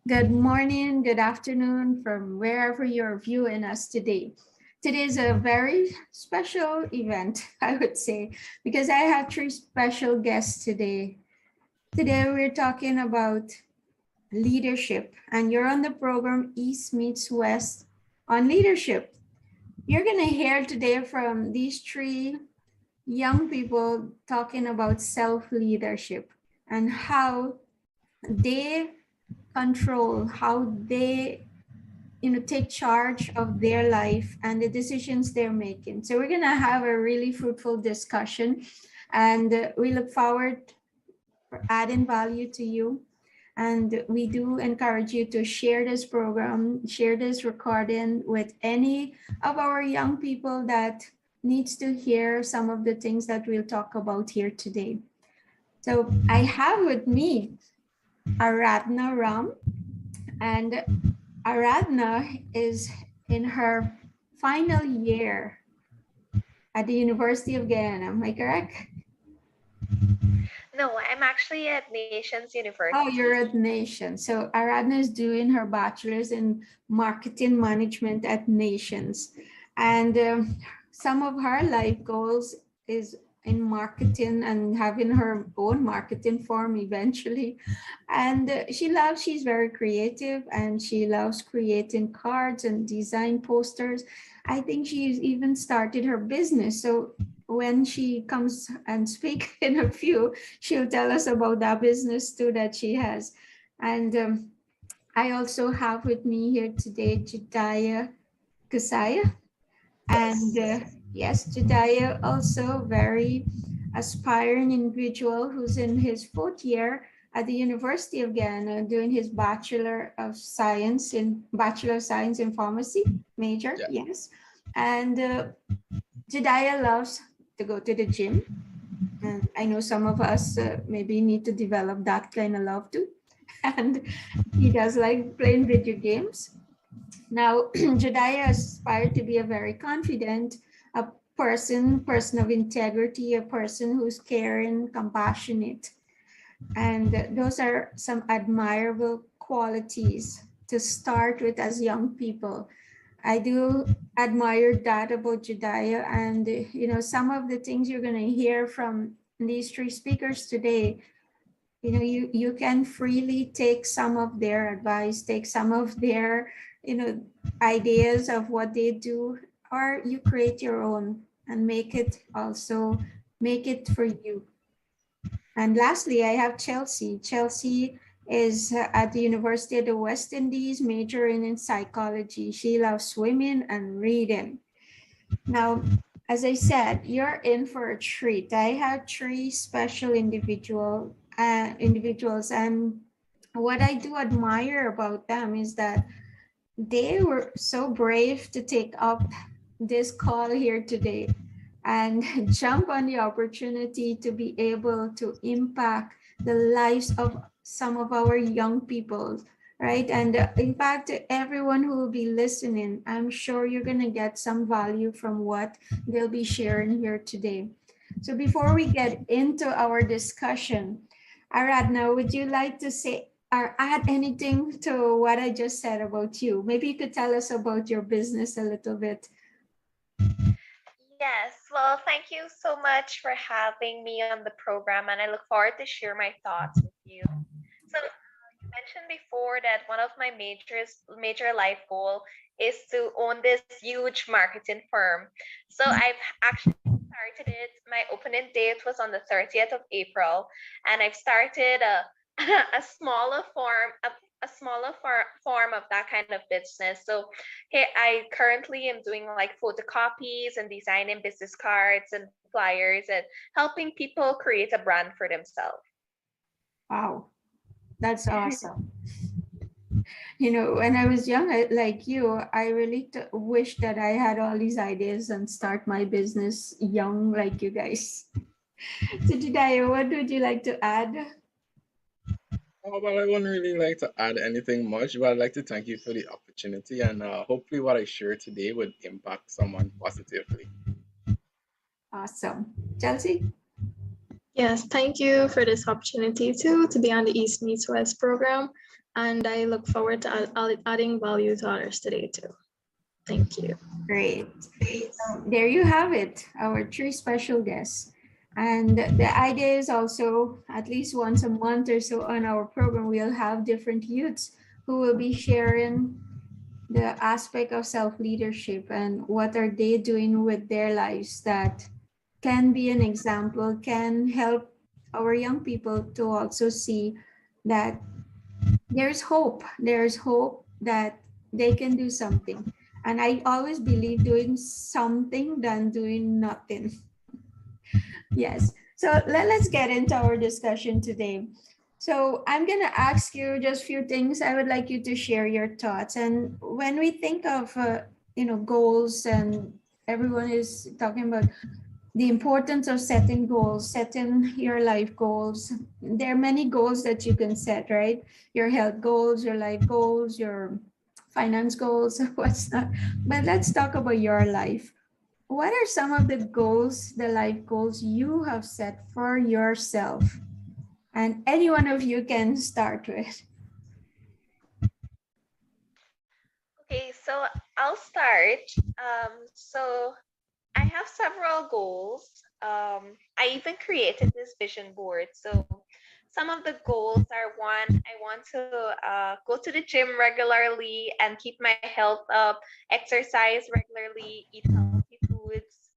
Good morning, good afternoon from wherever you're viewing us today. Today is a very special event, I would say, because I have three special guests today. Today we're talking about leadership, and you're on the program East Meets West on leadership. You're going to hear today from these three young people talking about self-leadership and how they control, how they take charge of their life and the decisions they're making. So we're going to have a really fruitful discussion, and we look forward for adding value to you. And we do encourage you to share this program, share this recording with any of our young people that needs to hear some of the things that we'll talk about here today. So I have with me Aradhna Ram, and Aradhna is in her final year at the University of Guyana. Am I correct? No, I'm actually at Nations University. Oh, you're at Nations. So Aradhna is doing her bachelor's in marketing management at Nations. And some of her life goals is in marketing and having her own marketing firm eventually. And she's very creative, and she loves creating cards and design posters. I think she's even started her business. So when she comes and speak in a few, she'll tell us about that business too that she has. And I also have with me here today Jediah Cossiah. And yes, Jediah also very aspiring individual who's in his fourth year at the University of Guyana doing his Bachelor of Science in Pharmacy major. Yeah. Yes. And Jediah loves to go to the gym. And I know some of us maybe need to develop that kind of love too. And he does like playing video games. Now, Jediah aspired to be a very confident person of integrity, a person who's caring, compassionate. And those are some admirable qualities to start with as young people. I do admire that about Jediah, and some of the things you're going to hear from these three speakers today, you can freely take some of their advice, take some of their ideas of what they do, or you create your own and make it for you. And lastly, I have Chelsea. Chelsea is at the University of the West Indies, majoring in psychology. She loves swimming and reading. Now, as I said, you're in for a treat. I have three special individuals, and what I do admire about them is that they were so brave to take up this call here today and jump on the opportunity to be able to impact the lives of some of our young people, right? And in fact, everyone who will be listening, I'm sure you're going to get some value from what they'll be sharing here today. So before we get into our discussion, Aradhna, would you like to say or add anything to what I just said about you? Maybe you could tell us about your business a little bit. Yes, well, thank you so much for having me on the program, and I look forward to share my thoughts with you. So you mentioned before that one of my major life goal is to own this huge marketing firm. So I've actually started it. My opening date was on the 30th of April, and I've started a smaller form of that kind of business. So here I currently am doing like photocopies and designing business cards and flyers and helping people create a brand for themselves. Wow, that's awesome. When I was young, like you, I really wish that I had all these ideas and start my business young like you guys. So Jediah, what would you like to add? Well, I wouldn't really like to add anything much, but I'd like to thank you for the opportunity, and hopefully what I share today would impact someone positively. Awesome. Chelsea? Yes, thank you for this opportunity too to be on the East Meets West program. and I look forward to adding value to others today too. Thank you. Great. So there you have it, our three special guests. And the idea is also at least once a month or so on our program, we'll have different youths who will be sharing the aspect of self-leadership and what are they doing with their lives that can be an example, can help our young people to also see that there's hope. There's hope that they can do something. And I always believe doing something than doing nothing. Yes. So let's get into our discussion today. So I'm going to ask you just a few things. I would like you to share your thoughts. And when we think of, goals, and everyone is talking about the importance of setting goals, setting your life goals. There are many goals that you can set, right? Your health goals, your life goals, your finance goals, what's not. But let's talk about your life. What are some of the goals, the life goals you have set for yourself? And any one of you can start with. Okay, so I'll start. So I have several goals. I even created this vision board. So some of the goals are, one, I want to go to the gym regularly and keep my health up, exercise regularly, eat healthy foods.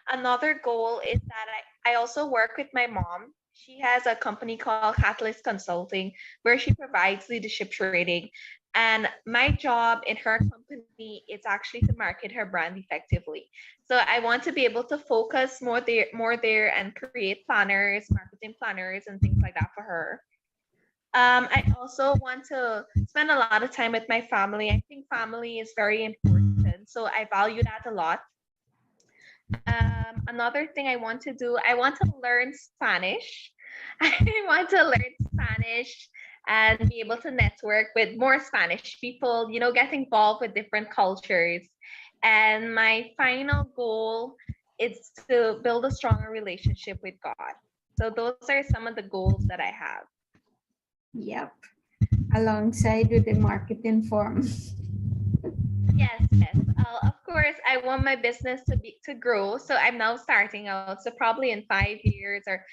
Another goal is that I also work with my mom. She has a company called Catalyst Consulting where she provides leadership training. And my job in her company is actually to market her brand effectively. So I want to be able to focus more there and create planners, marketing planners, and things like that for her. I also want to spend a lot of time with my family. I think family is very important. So I value that a lot. Another thing I want to do, I want to learn Spanish. I want to learn Spanish and be able to network with more Spanish people, get involved with different cultures. And my final goal is to build a stronger relationship with God. So those are some of the goals that I have. Yep. Alongside with the marketing form. Yes. Of course, I want my business to grow. So I'm now starting out. So probably in 5 years, or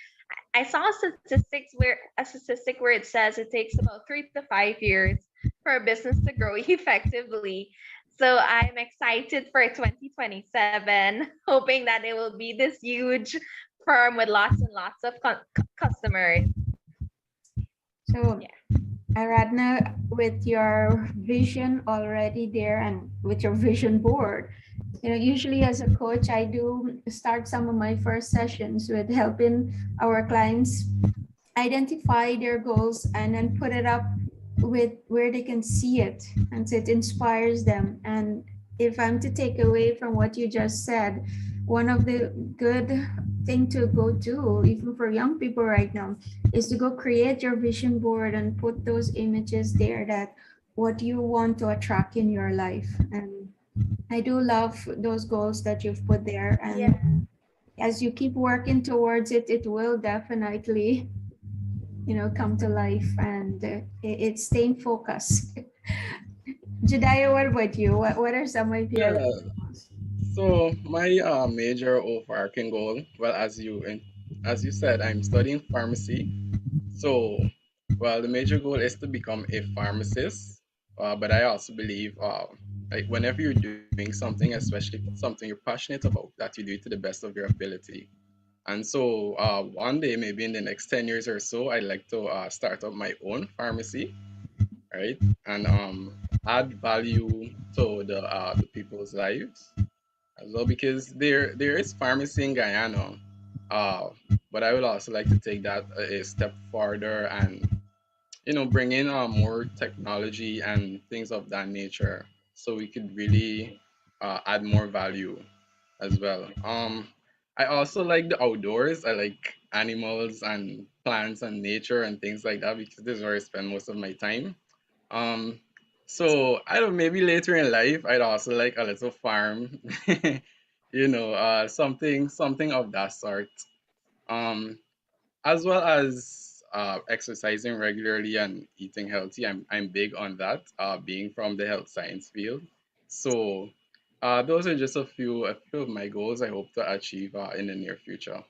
I saw a statistic where it says it takes about 3 to 5 years for a business to grow effectively. So I'm excited for 2027, hoping that it will be this huge firm with lots and lots of customers. So Yeah. Aradhna, with your vision already there and with your vision board, usually as a coach, I do start some of my first sessions with helping our clients identify their goals and then put it up with where they can see it, and so it inspires them. And if I'm to take away from what you just said, one of the good thing to go do, even for young people right now, is to go create your vision board and put those images there, that what you want to attract in your life. And I do love those goals that you've put there. And Yeah. as you keep working towards it, it will definitely, come to life, and it's staying focused. Jediah, what about you? What are some of your Yeah. So my major overarching goal, well, as you said, I'm studying pharmacy. So, well, the major goal is to become a pharmacist. But I also believe, like whenever you're doing something, especially if it's something you're passionate about, that you do it to the best of your ability. And so, one day, maybe in the next 10 years or so, I'd like to start up my own pharmacy, right? And add value to the people's lives as well, because there is pharmacy in Guyana, uh, but I would also like to take that a step further and bring in more technology and things of that nature, so we could really add more value as well. I also like the outdoors. I like animals and plants and nature and things like that, because this is where I spend most of my time. Um, so I don't. Maybe later in life, I'd also like a little farm, something of that sort. Um, as well as exercising regularly and eating healthy. I'm big on that, being from the health science field. So those are just a few of my goals I hope to achieve in the near future.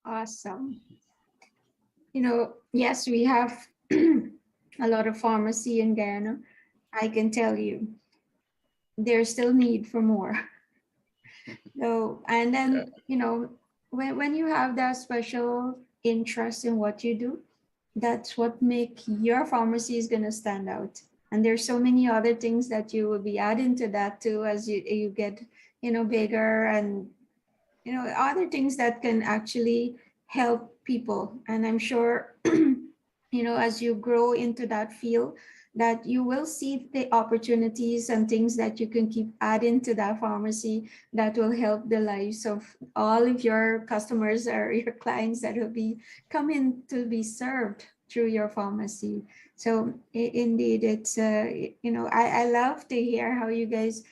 Awesome. Yes, we have a lot of pharmacy in Guyana. I can tell you, there's still need for more. So, and Yeah. then, when you have that special interest in what you do, that's what make your pharmacy is going to stand out. And there's so many other things that you will be adding to that too as you get, bigger, and other things that can actually help people. And I'm sure as you grow into that field, that you will see the opportunities and things that you can keep adding to that pharmacy that will help the lives of all of your customers or your clients that will be coming to be served through your pharmacy. So indeed, it's I love to hear how you guys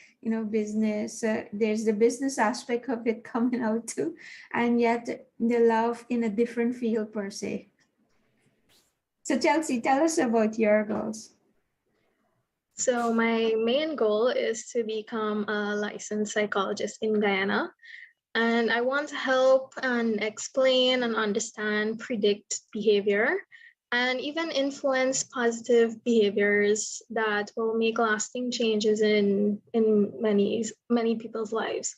business, there's the business aspect of it coming out too, and yet the love in a different field per se. So Chelsea, tell us about your goals. So my main goal is to become a licensed psychologist in Guyana. And I want to help and explain and understand, predict behavior, and even influence positive behaviors that will make lasting changes in many people's lives.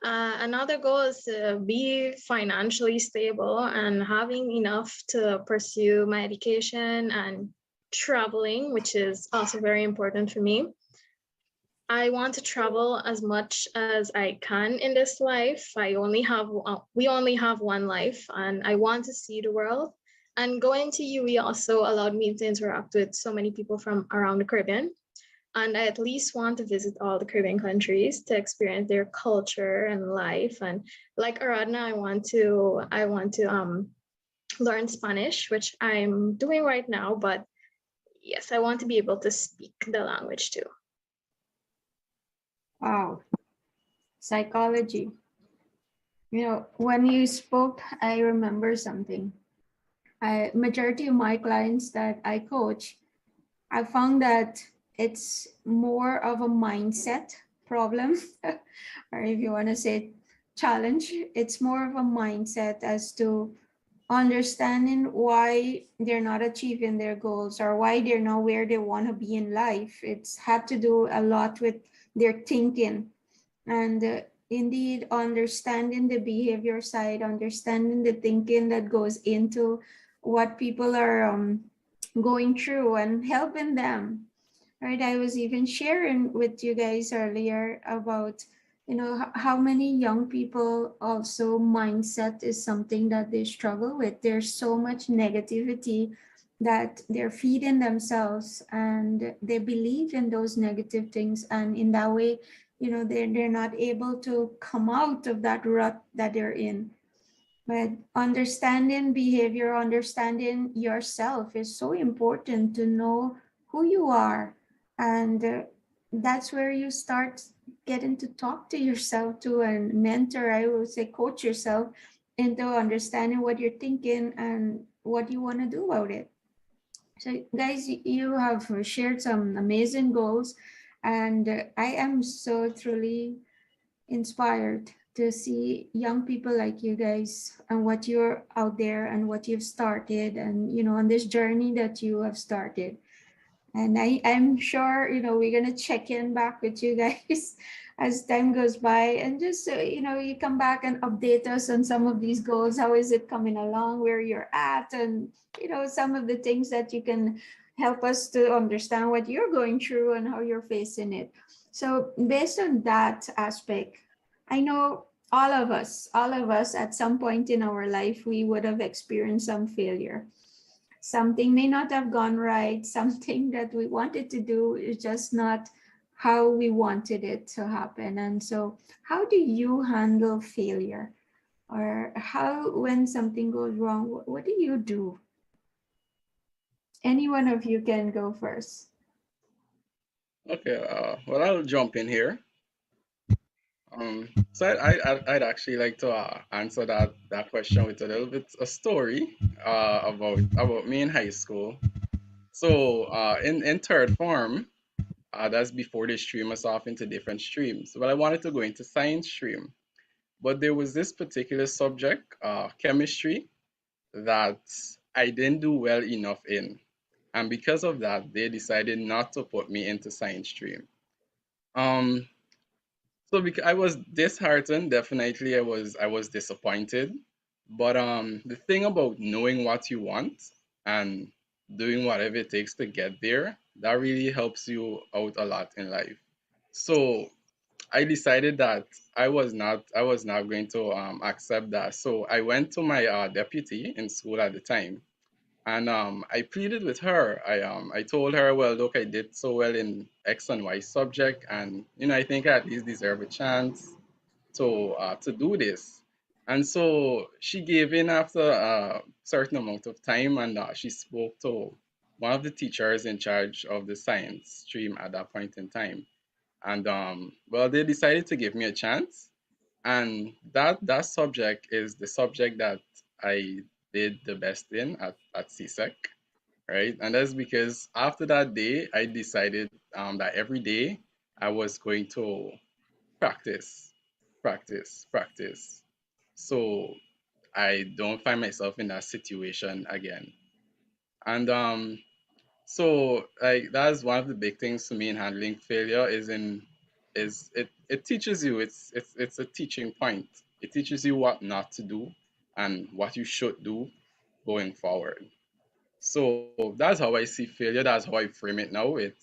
Another goal is to be financially stable and having enough to pursue my education and traveling, which is also very important for me. I want to travel as much as I can in this life. We only have one life, and I want to see the world. And going to UE also allowed me to interact with so many people from around the Caribbean. And I at least want to visit all the Caribbean countries to experience their culture and life. And like Aradhna, I want to learn Spanish, which I'm doing right now. But yes, I want to be able to speak the language too. Wow, psychology. When you spoke, I remember something. Majority of my clients that I coach, I found that it's more of a mindset problem, or if you want to say challenge, it's more of a mindset as to understanding why they're not achieving their goals or why they're not where they want to be in life. It's had to do a lot with their thinking, and indeed understanding the behavior side, understanding the thinking that goes into what people are going through and helping them. Right, I was even sharing with you guys earlier about how many young people also mindset is something that they struggle with. There's so much negativity that they're feeding themselves, and they believe in those negative things, and in that way they're not able to come out of that rut that they're in. But understanding behavior, understanding yourself is so important, to know who you are. And that's where you start getting to talk to yourself too, and mentor, I would say coach yourself into understanding what you're thinking and what you want to do about it. So guys, you have shared some amazing goals, and I am so truly inspired to see young people like you guys and what you're out there and what you've started, and on this journey that you have started. And I'm sure we're gonna check in back with you guys as time goes by, and just you come back and update us on some of these goals. How is it coming along, where you're at, and some of the things that you can help us to understand what you're going through and how you're facing it. So based on that aspect, I know all of us at some point in our life, we would have experienced some failure. Something may not have gone right, something that we wanted to do is just not how we wanted it to happen. And so how do you handle failure, or how, when something goes wrong, what do you do? Any one of you can go first. Okay. Well, I'll jump in here. I'd actually like to answer that question with a little bit a story about me in high school. So in third form, that's before they stream us off into different streams. Well, I wanted to go into science stream, but there was this particular subject, chemistry, that I didn't do well enough in, and because of that, they decided not to put me into science stream. Um, so because I was disheartened, definitely I was disappointed. But the thing about knowing what you want and doing whatever it takes to get there, that really helps you out a lot in life. So I decided that I was not going to accept that. So I went to my deputy in school at the time, and I pleaded with her. I told her, well, look, I did so well in X and Y subject, and I think I at least deserve a chance to do this. And so she gave in after a certain amount of time, and she spoke to one of the teachers in charge of the science stream at that point in time. And well, they decided to give me a chance, and that subject is the subject that I did the best in at CSEC, right? And that's because after that day, I decided that every day I was going to practice, practice, practice. So I don't find myself in that situation again. And so like that's one of the big things to me in handling failure is it teaches you, it's a teaching point. It teaches you what not to do and what you should do going forward. So that's how I see failure. That's how I frame it now. It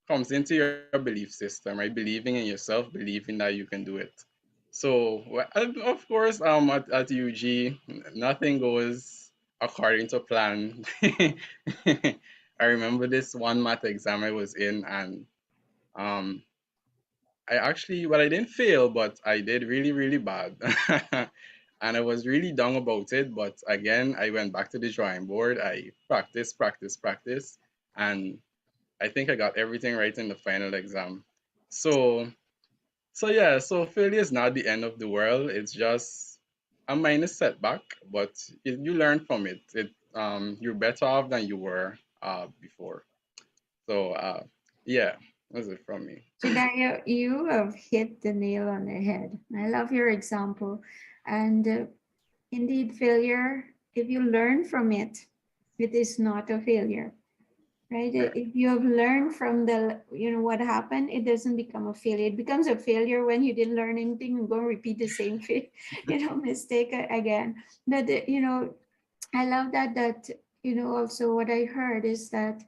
comes into your belief system, right? Believing in yourself, believing that you can do it. So, and of course, at UG, nothing goes according to plan. I remember this one math exam I was in, and um, well, I didn't fail, but I did really, really bad. And I was really down about it. But again, I went back to the drawing board. I practiced, practiced, practiced, and I think I got everything right in the final exam. So, so yeah, so failure is not the end of the world. It's just a minor setback, but you learn from it. You're better off than you were before. So yeah, that's it from me. Jediah, you have hit the nail on the head. I love your example. And indeed, failure, if you learn from it, it is not a failure, right? Correct. If you have learned from what happened, it doesn't become a failure. It becomes a failure when you didn't learn anything and go repeat the same mistake again. But I love that also what I heard is that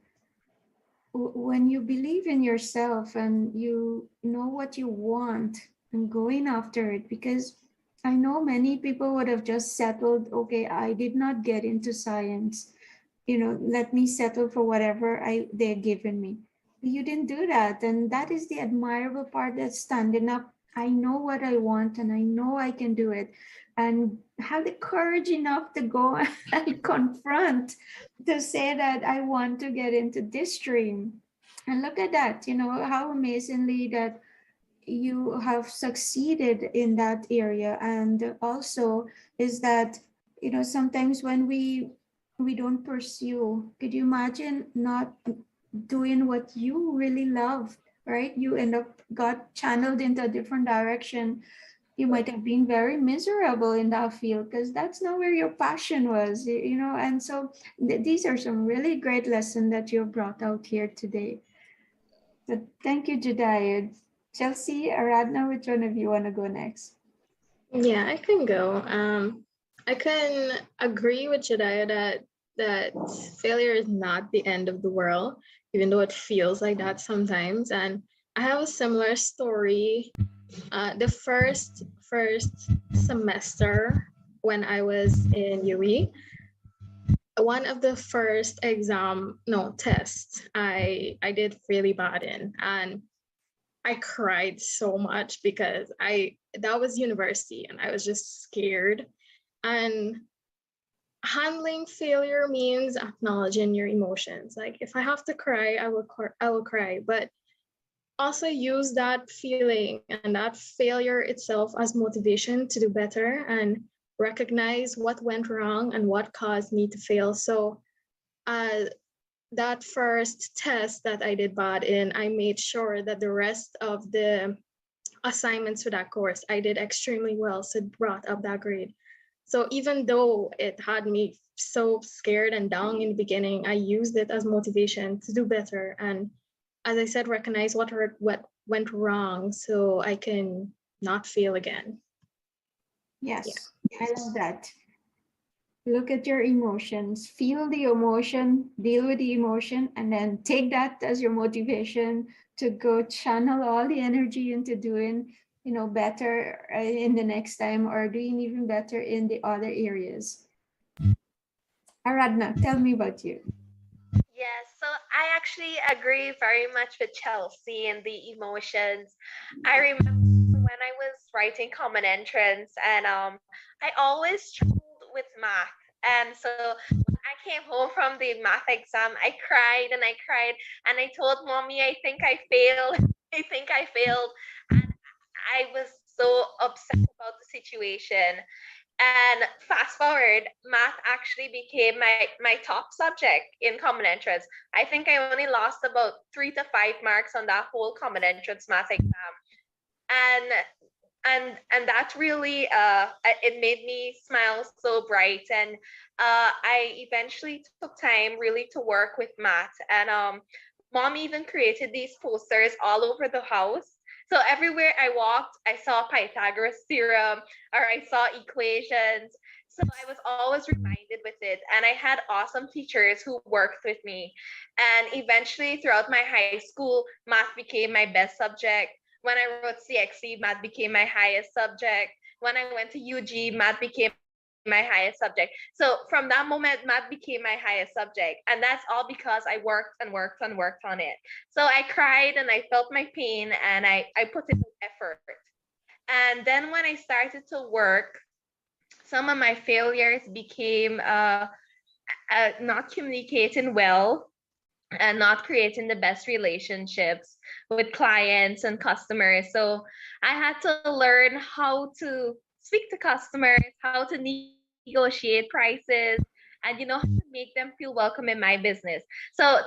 when you believe in yourself and you know what you want and going after it, because I know many people would have just settled, okay, I did not get into science, let me settle for whatever they're giving me. You didn't do that, and that is the admirable part, that's standing up. I know what I want and I know I can do it, and have the courage enough to go and confront, to say that I want to get into this stream. And look at that, how amazingly that you have succeeded in that area. And also is that, sometimes when we don't pursue, could you imagine not doing what you really love, right? You end up got channeled into a different direction. You might have been very miserable in that field because that's not where your passion was, and so these are some really great lessons that you brought out here today. So thank you, Jediah. Chelsea, Aradhna, which one of you want to go next? Yeah, I can go. I can agree with Jediah that failure is not the end of the world, even though it feels like that sometimes. And I have a similar story. The first semester when I was in UE, one of the first tests I did really bad in, and I cried so much because that was university and I was just scared. And handling failure means acknowledging your emotions. Like if I have to cry, I will cry. But also use that feeling and that failure itself as motivation to do better and recognize what went wrong and what caused me to fail. So that first test that I did bad in, I made sure that the rest of the assignments for that course, I did extremely well, so it brought up that grade. So even though it had me so scared and down in the beginning, I used it as motivation to do better. And as I said, recognize what went wrong so I can not fail again. Yes, I love that. Look at your emotions, feel the emotion, deal with the emotion, and then take that as your motivation to go channel all the energy into doing, better in the next time, or doing even better in the other areas. Aradhna, tell me about you. Yes, so I actually agree very much with Chelsea and the emotions. I remember when I was writing common entrance, and I always struggled with math. And so when I came home from the math exam, I cried and I cried, and I told mommy, I think I failed. I think I failed. And I was so upset about the situation. And fast forward, math actually became my top subject in common entrance. I think I only lost about 3 to 5 marks on that whole common entrance math exam. And and that really it made me smile so bright. And I eventually took time really to work with math. And mom even created these posters all over the house. So everywhere I walked, I saw Pythagoras theorem or I saw equations. So I was always reminded with it. And I had awesome teachers who worked with me. And eventually, throughout my high school, math became my best subject. When I wrote CXC, math became my highest subject. When I went to UG, math became my highest subject. So from that moment, math became my highest subject. And that's all because I worked and worked and worked on it. So I cried and I felt my pain and I put in effort. And then when I started to work, some of my failures became not communicating well and not creating the best relationships with clients and customers. So I had to learn how to speak to customers, how to negotiate prices, and how to make them feel welcome in my business. So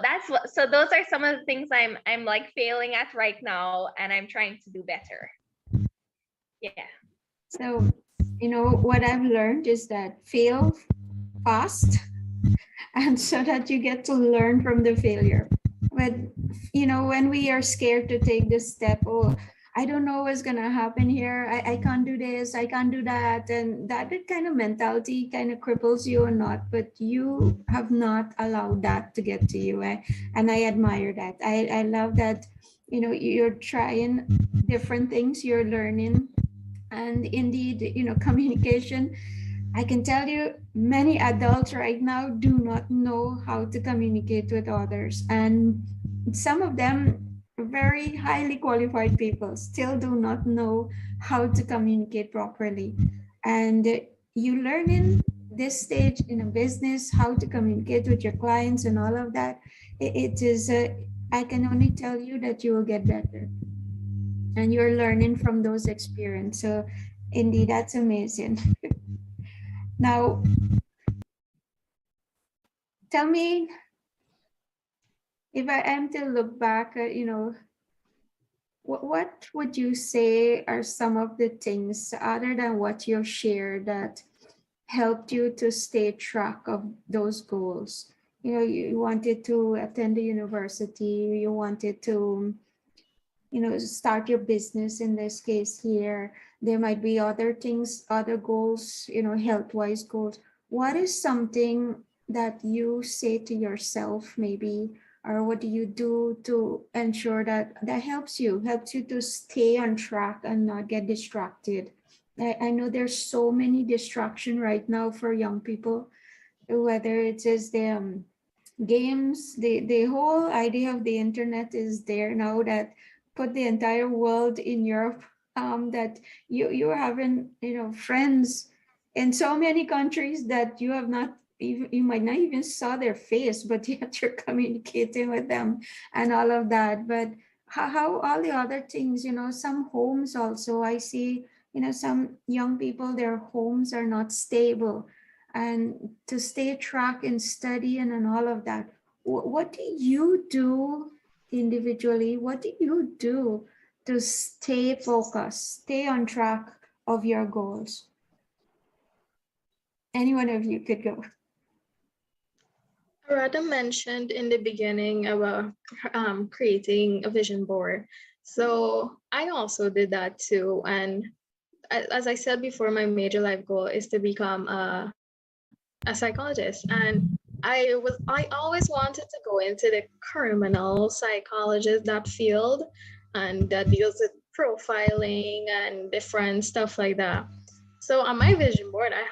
those are some of the things I'm like failing at right now, and I'm trying to do better. Yeah. So, what I've learned is that fail fast and so that you get to learn from the failure. But when we are scared to take this step, oh, I don't know what's gonna happen here, I can't do this, I can't do that, and that kind of mentality kind of cripples you or not, but you have not allowed that to get to you. And I admire that. I love that you're trying different things, you're learning. And indeed, communication, I can tell you many adults right now do not know how to communicate with others. And some of them, very highly qualified people, still do not know how to communicate properly. And you learn in this stage in a business how to communicate with your clients and all of that. It is, I can only tell you that you will get better. And you're learning from those experiences. So indeed, that's amazing. Now, tell me, if I am to look back, what would you say are some of the things other than what you've shared that helped you to stay track of those goals? You wanted to attend the university, you wanted to, start your business in this case here. There might be other things, other goals, health-wise goals. What is something that you say to yourself maybe, or what do you do to ensure that helps you to stay on track and not get distracted? I know there's so many distraction right now for young people, whether it is the games, the whole idea of the internet is there now that put the entire world in Europe, that you're having friends in so many countries that you have not even, you might not even saw their face, but yet you're communicating with them and all of that. But how all the other things, some homes also, I see, some young people, their homes are not stable. And to stay track and study and all of that, what do you do individually? What do you do to stay focused, stay on track of your goals? Any one of you could go. Aradhna mentioned in the beginning about creating a vision board. So I also did that too. And as I said before, my major life goal is to become a psychologist. And I always wanted to go into the criminal psychologist, that field, and that deals with profiling and different stuff like that. So on my vision board, I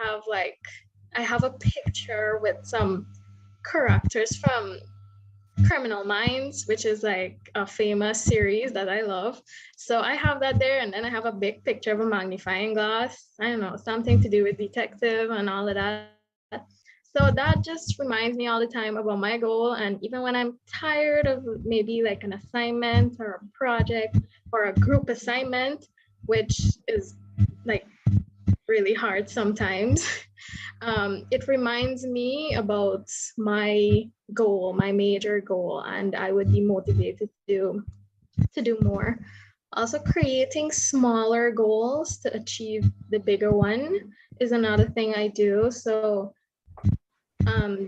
have a picture with some characters from Criminal Minds, which is like a famous series that I love. So I have that there, and then I have a big picture of a magnifying glass. I don't know, something to do with detective and all of that. So that just reminds me all the time about my goal. And even when I'm tired of maybe like an assignment or a project or a group assignment, which is like really hard sometimes, it reminds me about my goal, my major goal, and I would be motivated to do more. Also, creating smaller goals to achieve the bigger one is another thing I do. So,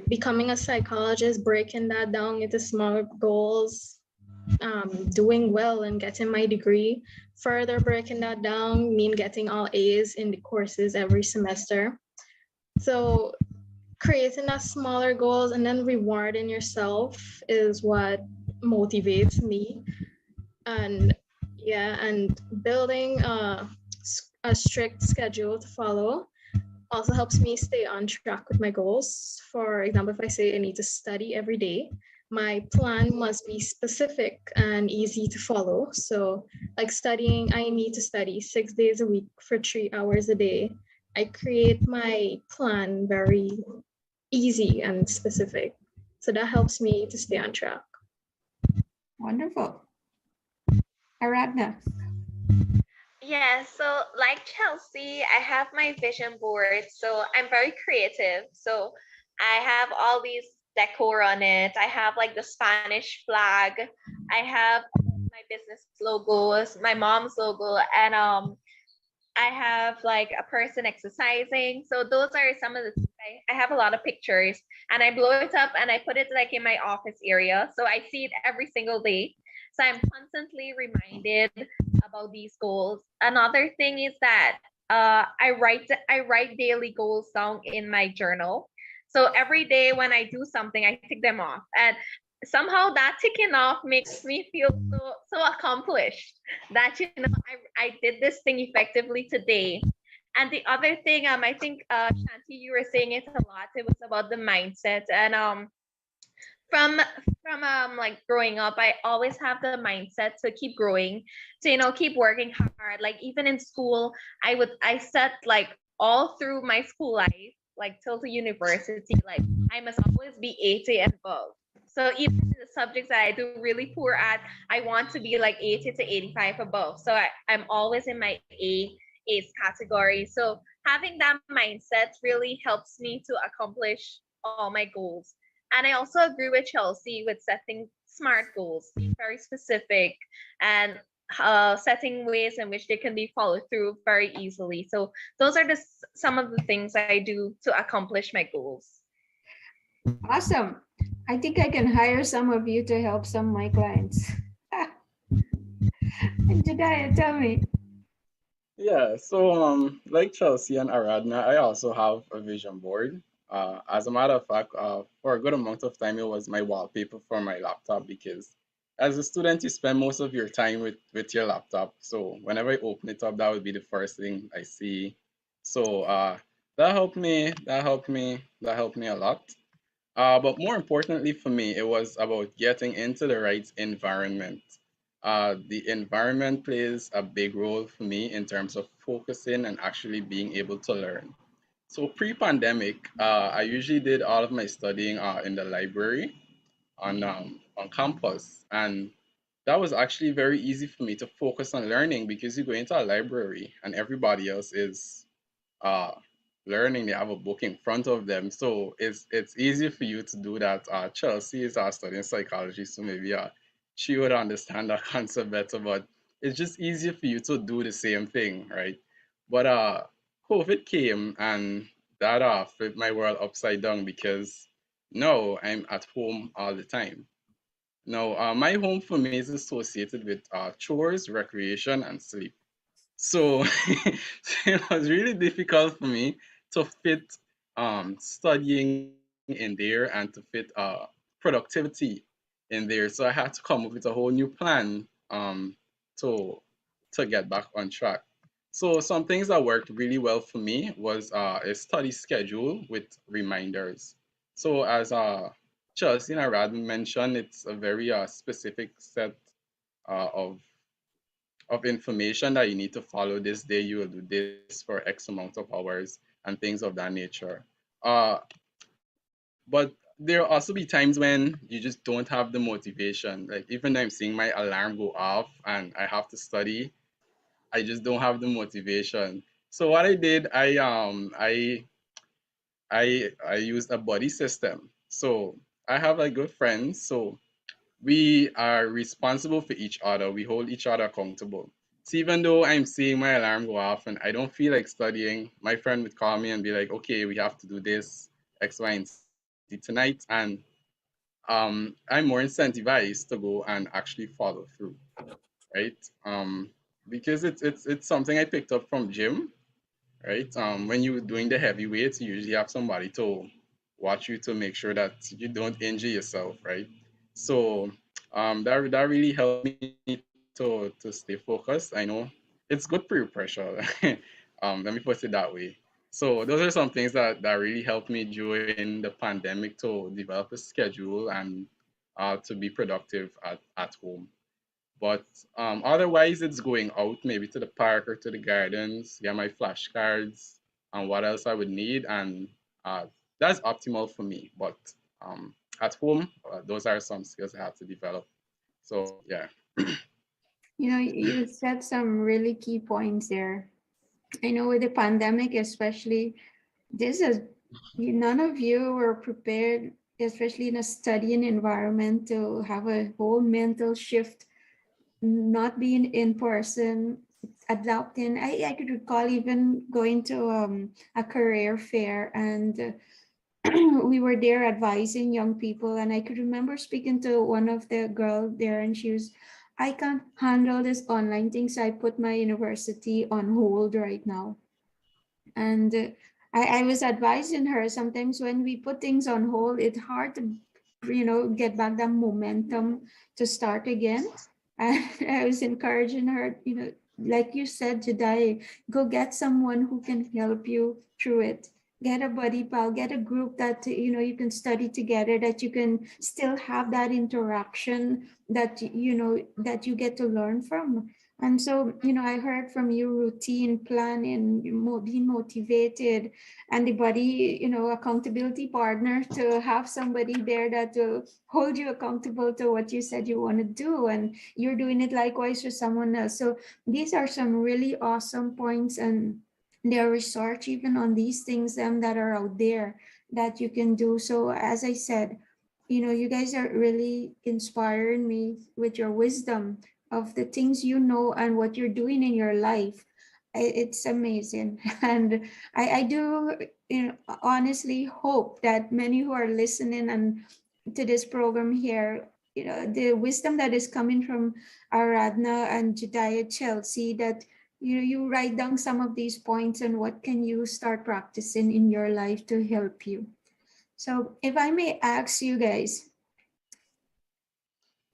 becoming a psychologist, breaking that down into smaller goals, doing well and getting my degree, further breaking that down, mean getting all A's in the courses every semester. So creating that smaller goals and then rewarding yourself is what motivates me. And yeah, and building a strict schedule to follow also helps me stay on track with my goals. For example, if I say I need to study every day, my plan must be specific and easy to follow. So, like studying, I need to study 6 days a week for 3 hours a day. I create my plan very easy and specific. So that helps me to stay on track. Wonderful. Aradhna. Yeah, so like Chelsea, I have my vision board. So I'm very creative. So I have all these decor on it. I have like the Spanish flag. I have my business logos, my mom's logo, and I have like a person exercising. So those are some of the things. I have a lot of pictures, and I blow it up and I put it like in my office area. So I see it every single day. So I'm constantly reminded about these goals. Another thing is that I write daily goals down in my journal. So every day when I do something, I tick them off. And somehow that ticking off makes me feel so accomplished that I did this thing effectively today. And the other thing, I think Shanti, you were saying it a lot. It was about the mindset. And from like growing up, I always have the mindset to keep growing, to keep working hard. Like even in school, I set like all through my school life, like till the university, like I must always be 80 and above. So even in the subjects that I do really poor at, I want to be like 80 to 85 above. So I'm always in my A's category. So having that mindset really helps me to accomplish all my goals. And I also agree with Chelsea with setting smart goals, being very specific, and setting ways in which they can be followed through very easily. So those are some of the things I do to accomplish my goals. Awesome. I think I can hire some of you to help some of my clients. Jediah, tell me. Yeah, so like Chelsea and Aradhna, I also have a vision board. As a matter of fact, for a good amount of time, it was my wallpaper for my laptop because as a student, you spend most of your time with your laptop. So whenever I open it up, that would be the first thing I see. So that helped me. That helped me a lot. But more importantly for me, it was about getting into the right environment. The environment plays a big role for me in terms of focusing and actually being able to learn. So pre-pandemic, I usually did all of my studying in the library on campus, and that was actually very easy for me to focus on learning because you go into a library and everybody else is uh learning. They have a book in front of them, so it's easy for you to do that. Chelsea is studying psychology, so maybe she would understand that concept better, but it's just easier for you to do the same thing, right? But COVID came and that flipped my world upside down because now I'm at home all the time. Now, my home for me is associated with chores, recreation, and sleep. So it was really difficult for me to fit studying in there and to fit productivity in there. So I had to come up with a whole new plan to get back on track. So some things that worked really well for me was a study schedule with reminders. So as Chelsea and Aradhna mentioned, it's a very specific set of information that you need to follow. This day you will do this for X amount of hours and things of that nature. Uh, but there will also be times when you just don't have the motivation. Like even though I'm seeing my alarm go off and I have to study, I just don't have the motivation. So what I did, I used a buddy system. So I have like good friends. So we are responsible for each other. We hold each other accountable. So even though I'm seeing my alarm go off and I don't feel like studying, my friend would call me and be like, okay, we have to do this X, Y, and Z tonight. And I'm more incentivized to go and actually follow through, right? Because it's something I picked up from gym, right? When you're doing the heavy weights, you usually have somebody to watch you to make sure that you don't injure yourself, right? So that really helped me to stay focused. I know it's good peer pressure. Let me put it that way. So those are some things that really helped me during the pandemic to develop a schedule and to be productive at home. But otherwise, it's going out maybe to the park or to the gardens, get my flashcards and what else I would need. And uh, that's optimal for me. But at home, those are some skills I have to develop. So, yeah. You said some really key points there. I know with the pandemic, especially, this is none of you were prepared, especially in a studying environment, to have a whole mental shift, not being in person, adapting. I could recall even going to a career fair, and we were there advising young people, and I could remember speaking to one of the girl there, and she was, I can't handle this online thing, so I put my university on hold right now. And I was advising her, sometimes when we put things on hold, it's hard to, get back that momentum to start again. And I was encouraging her, like you said, Jediah, go get someone who can help you through it. Get a buddy pal, get a group that, you can study together, that you can still have that interaction, that, that you get to learn from. And so, I heard from you routine, planning, being motivated, and the body, accountability partner, to have somebody there that will hold you accountable to what you said you want to do. And you're doing it likewise for someone else. So these are some really awesome points. And there are research even on these things that are out there that you can do. So as I said, you guys are really inspiring me with your wisdom of the things and what you're doing in your life. It's amazing. And I do, honestly hope that many who are listening and to this program here, the wisdom that is coming from Aradhna and Jediah, Chelsea, that you write down some of these points and what can you start practicing in your life to help you. So if I may ask you guys,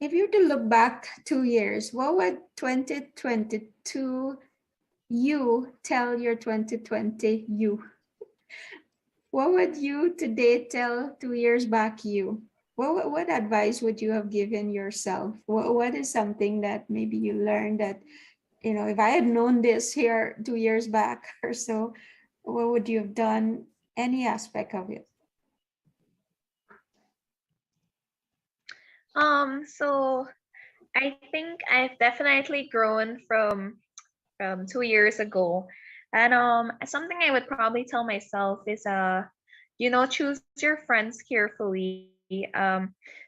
if you were to look back 2 years, what would 2022 you tell your 2020 you? What would you today tell 2 years back you? What advice would you have given yourself? What is something that maybe you learned that, if I had known this here 2 years back or so, what would you have done? Any aspect of it? So I think I've definitely grown from 2 years ago. And something I would probably tell myself is choose your friends carefully.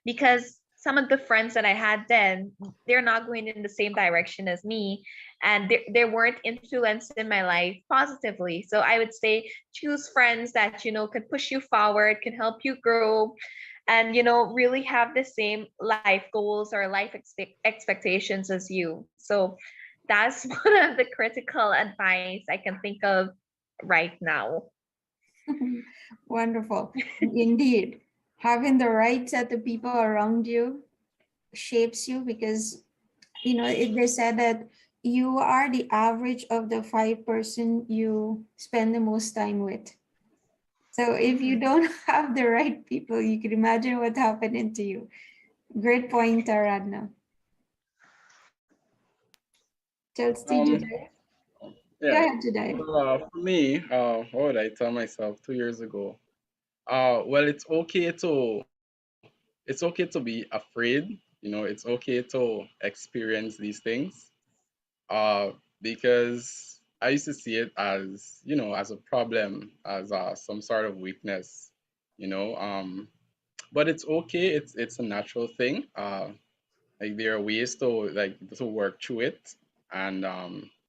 Because some of the friends that I had then, they're not going in the same direction as me, and they weren't influenced in my life positively. So I would say choose friends that could push you forward, can help you grow, and really have the same life goals or life expectations as you. So that's one of the critical advice I can think of right now. Wonderful. Indeed, having the right set of people around you shapes you because, they said that you are the average of the 5 person you spend the most time with. So if you Mhm. don't have the right people, you can imagine what's happening to you. Great point, Aradhna. Chelsea, Um, Jediah. Go yeah. ahead, Jediah. For me, what would I tell myself 2 years ago? Well, it's okay to be afraid. It's okay to experience these things. Because I used to see it as, as a problem, as some sort of weakness. You know, um, but it's okay. It's a natural thing. Like there are ways to work through it and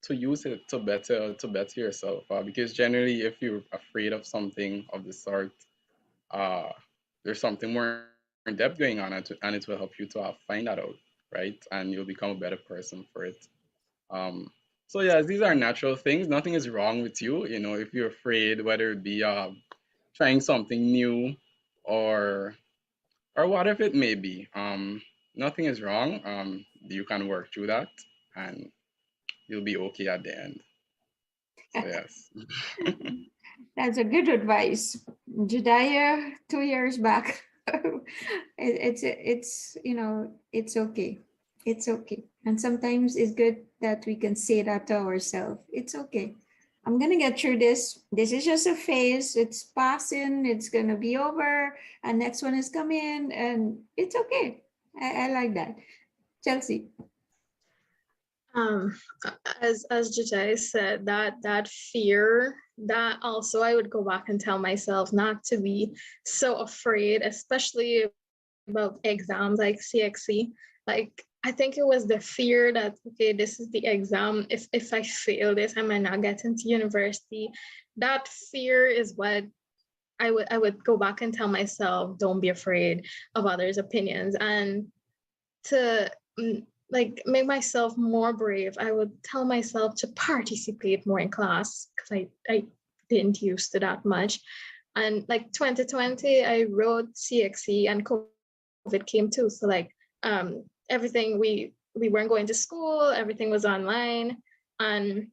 to use it to better yourself. Because generally, if you're afraid of something of the sort, uh, there's something more in depth going on, and it will help you to find that out, right? And you'll become a better person for it. Um, so yeah, these are natural things. Nothing is wrong with you. If you're afraid, whether it be trying something new or whatever it may be, nothing is wrong. You can work through that, and you'll be okay at the end. So yes. That's a good advice. Jediah, 2 years back. It's okay. It's okay. And sometimes it's good that we can say that to ourselves. It's okay. I'm gonna get through this. This is just a phase. It's passing. It's gonna be over. And next one is coming, and it's okay. I like that. Chelsea. Um, as Jajay said, that fear, that also I would go back and tell myself not to be so afraid, especially about exams like CXC. Like I think it was the fear that okay, this is the exam. If I fail this, I might not get into university. That fear is what I would go back and tell myself, don't be afraid of others' opinions. And to like make myself more brave, I would tell myself to participate more in class because I didn't used to that much. And like 2020, I wrote CXE and COVID came too. So like everything we weren't going to school, everything was online. And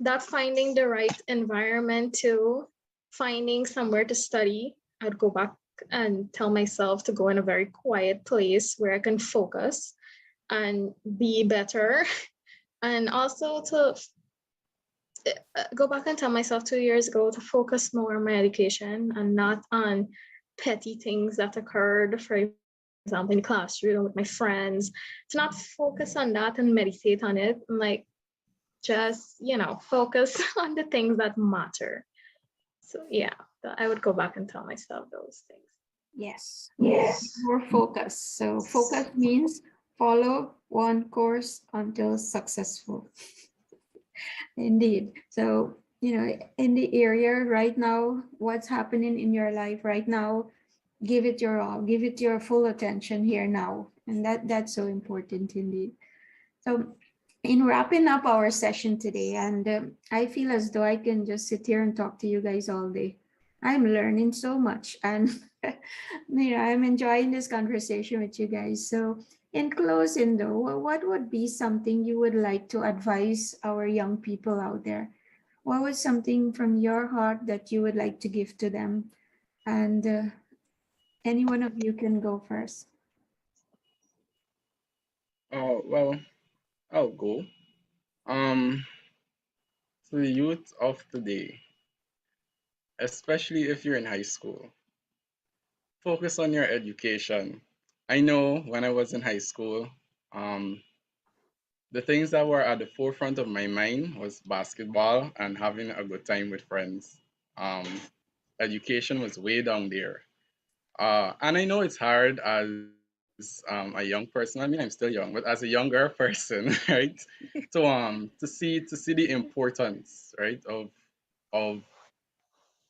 that finding the right environment to finding somewhere to study, I'd go back and tell myself to go in a very quiet place where I can focus and be better. And also to go back and tell myself 2 years ago to focus more on my education and not on petty things that occurred, for example, in the classroom with my friends, to not focus on that and meditate on it. And like just, focus on the things that matter. So yeah, I would go back and tell myself those things. Yes. Yes. More focus. So focus means follow one course until successful. Indeed. So, in the area right now, what's happening in your life right now, give it your all, give it your full attention here now. And that's so important indeed. So, in wrapping up our session today, and I feel as though I can just sit here and talk to you guys all day. I'm learning so much, and I'm enjoying this conversation with you guys. So, in closing, though, what would be something you would like to advise our young people out there? What was something from your heart that you would like to give to them? And any one of you can go first. Oh well, I'll go. Um, to the youth of today, especially if you're in high school, focus on your education. I know when I was in high school, Um, the things that were at the forefront of my mind was basketball and having a good time with friends. Um, Education was way down there. And I know it's hard as a young person. I mean, I'm still young, but as a younger person, right? To see the importance, right, of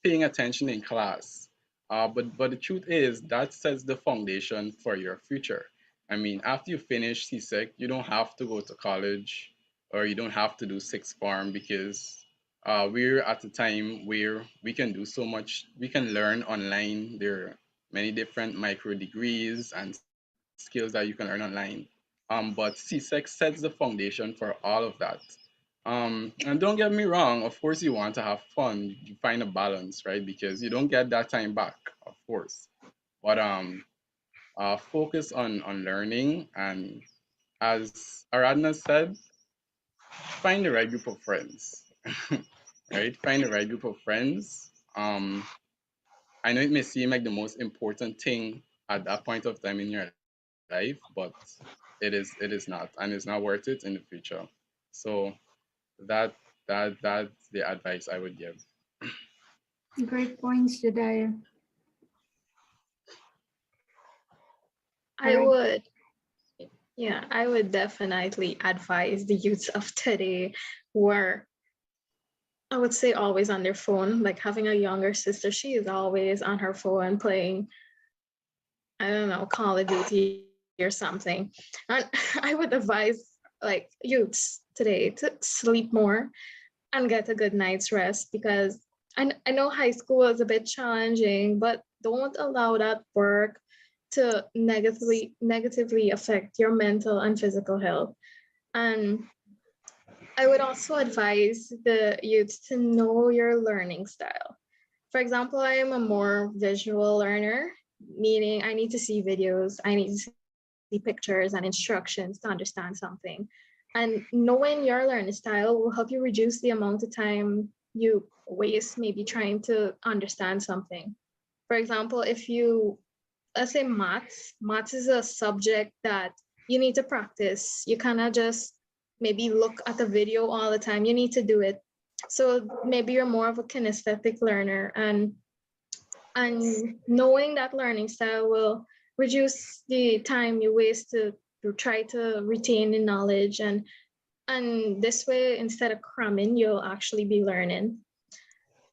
paying attention in class. But the truth is that sets the foundation for your future. I mean, after you finish CSEC, you don't have to go to college or you don't have to do sixth form because we're at a time where we can do so much. We can learn online. There are many different micro degrees and skills that you can learn online. But CSEC sets the foundation for all of that. And don't get me wrong, of course you want to have fun. You find a balance, right? Because you don't get that time back, of course. But focus on learning and as Aradhna said, find the right group of friends. Right? Find the right group of friends. I know it may seem like the most important thing at that point of time in your life, but it is not, and it's not worth it in the future. So that that's the advice I would give. Great points, Jediah. I Alright. would, yeah, I would definitely advise the youths of today who are, I would say, always on their phone. Like having a younger sister, she is always on her phone playing, I don't know, Call of Duty or something. And I would advise like youths today to sleep more and get a good night's rest because I know high school is a bit challenging, but don't allow that work to negatively affect your mental and physical health. And I would also advise the youth to know your learning style. For example, I am a more visual learner, meaning I need to see videos, I need to see pictures and instructions to understand something. And knowing your learning style will help you reduce the amount of time you waste maybe trying to understand something. For example, if you, let's say maths is a subject that you need to practice. You cannot just maybe look at the video all the time. You need to do it. So maybe you're more of a kinesthetic learner, and knowing that learning style will reduce the time you waste to try to retain the knowledge, and this way instead of cramming you'll actually be learning.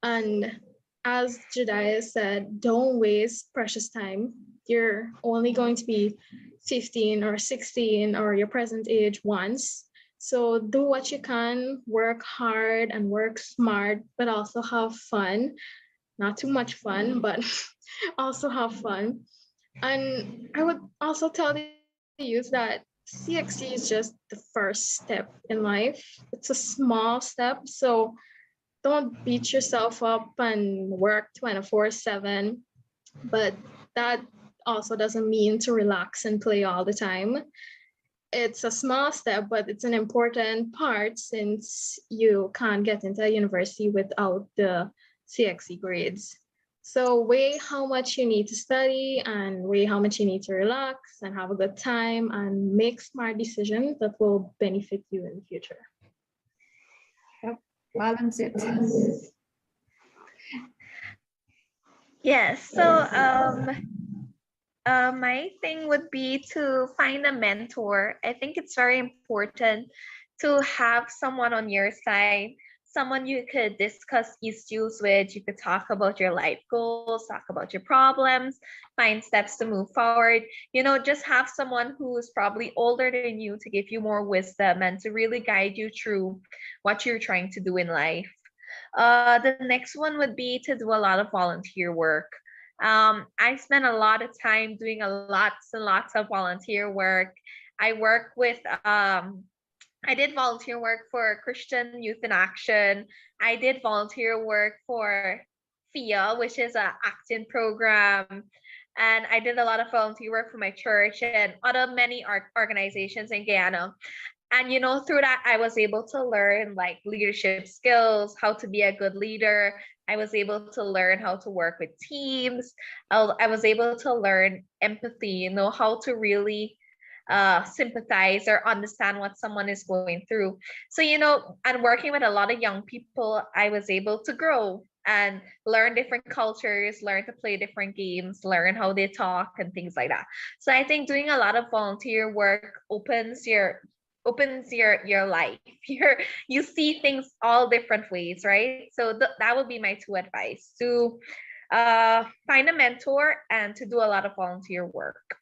And as Jediah said, don't waste precious time. You're only going to be 15 or 16 or your present age once. So do what you can, work hard and work smart, but also have fun. Not too much fun, but also have fun. And I would also tell the youth that CXC is just the first step in life. It's a small step. So don't beat yourself up and work 24/7. But that also doesn't mean to relax and play all the time. It's a small step, but it's an important part since you can't get into a university without the CXC grades. So weigh how much you need to study and weigh how much you need to relax and have a good time and make smart decisions that will benefit you in the future. Yep. Balance it. Yes. So my thing would be to find a mentor. I think it's very important to have someone on your side, someone you could discuss issues with. You could talk about your life goals, talk about your problems, find steps to move forward. Just have someone who's probably older than you to give you more wisdom and to really guide you through what you're trying to do in life. The next one would be to do a lot of volunteer work. I spend a lot of time doing lots and lots of volunteer work. I work with I did volunteer work for Christian Youth in Action. I did volunteer work for FIA, which is an acting program. And I did a lot of volunteer work for my church and other many organizations in Guyana. And through that I was able to learn like leadership skills, how to be a good leader. I was able to learn how to work with teams. I was able to learn empathy, how to really sympathize or understand what someone is going through. So, and working with a lot of young people, I was able to grow and learn different cultures, learn to play different games, learn how they talk and things like that. So I think doing a lot of volunteer work opens your life. You see things all different ways, right? So that would be my two advice: to find a mentor and to do a lot of volunteer work.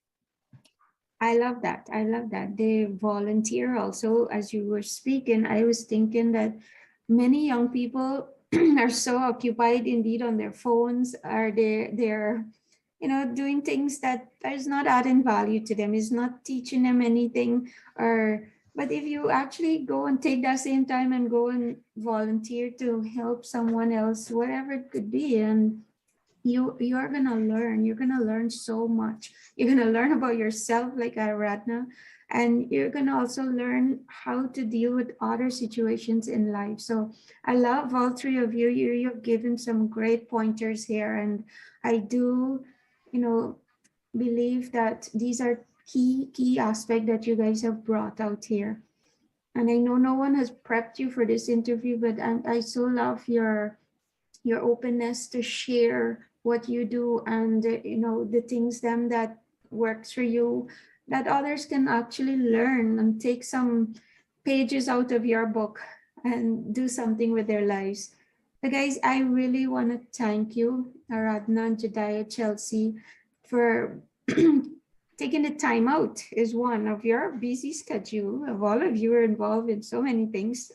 I love that. I love that. They volunteer also. As you were speaking, I was thinking that many young people are so occupied indeed on their phones, or they're doing things that is not adding value to them, is not teaching them anything. But if you actually go and take that same time and go and volunteer to help someone else, whatever it could be, and you're gonna learn so much. You're gonna learn about yourself, like Aradhna, and you're gonna also learn how to deal with other situations in life. So I love all three of you. You've given some great pointers here, and I do, believe that these are key aspect that you guys have brought out here. And I know no one has prepped you for this interview, but I so love your openness to share what you do, and the things them that works for you, that others can actually learn and take some pages out of your book and do something with their lives. So guys, I really want to thank you, Aradhna, Jediah, Chelsea, for taking the time out is one of your busy schedule. Of all of you are involved in so many things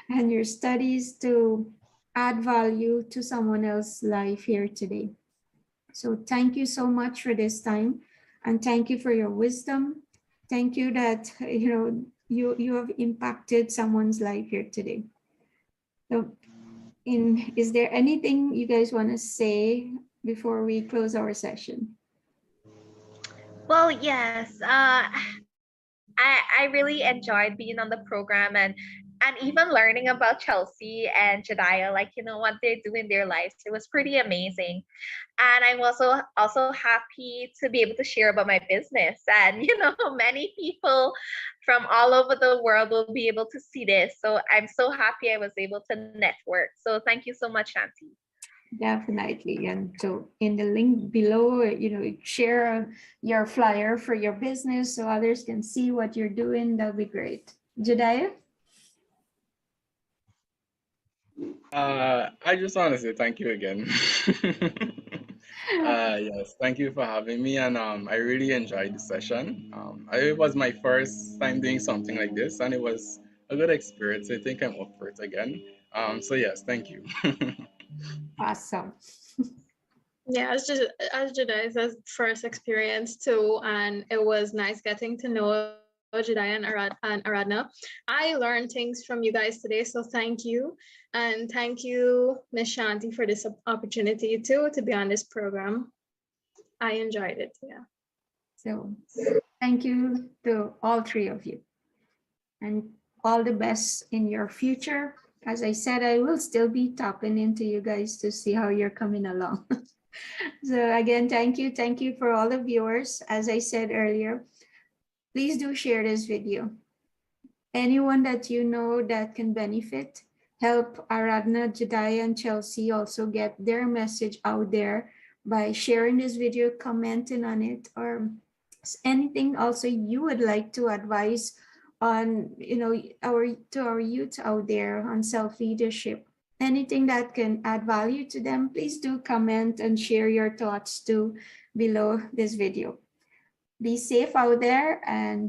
and your studies to add value to someone else's life here today. So thank you so much for this time, and thank you for your wisdom. Thank you that you have impacted someone's life here today. So is there anything you guys want to say before we close our session? Well, yes. I really enjoyed being on the program and even learning about Chelsea and Jediah, like what they do in their lives. It was pretty amazing. And I'm also happy to be able to share about my business. And many people from all over the world will be able to see this. So I'm so happy I was able to network. So thank you so much, Shanti. Definitely. And so in the link below, share your flyer for your business so others can see what you're doing. That'll be great. Jediah? I just want to say thank you again. Yes, thank you for having me, and I really enjoyed the session. It was my first time doing something like this, and it was a good experience. I think I'm up for it again. So yes, thank you. Awesome. Yeah, it's just as Jediah's first experience too, and it was nice getting to know Jediah and Aradhna. I learned things from you guys today, so thank you. And thank you, Miss Shanti, for this opportunity too, to be on this program. I enjoyed it, yeah. So thank you to all three of you, and all the best in your future. As I said, I will still be tapping into you guys to see how you're coming along. So again, thank you. Thank you for all the viewers. As I said earlier, please do share this video. Anyone that you know that can benefit, help Aradhna, Jediah, and Chelsea also get their message out there by sharing this video, commenting on it, or anything also you would like to advise on, our youth out there on self-leadership. Anything that can add value to them, please do comment and share your thoughts too below this video. Be safe out there, and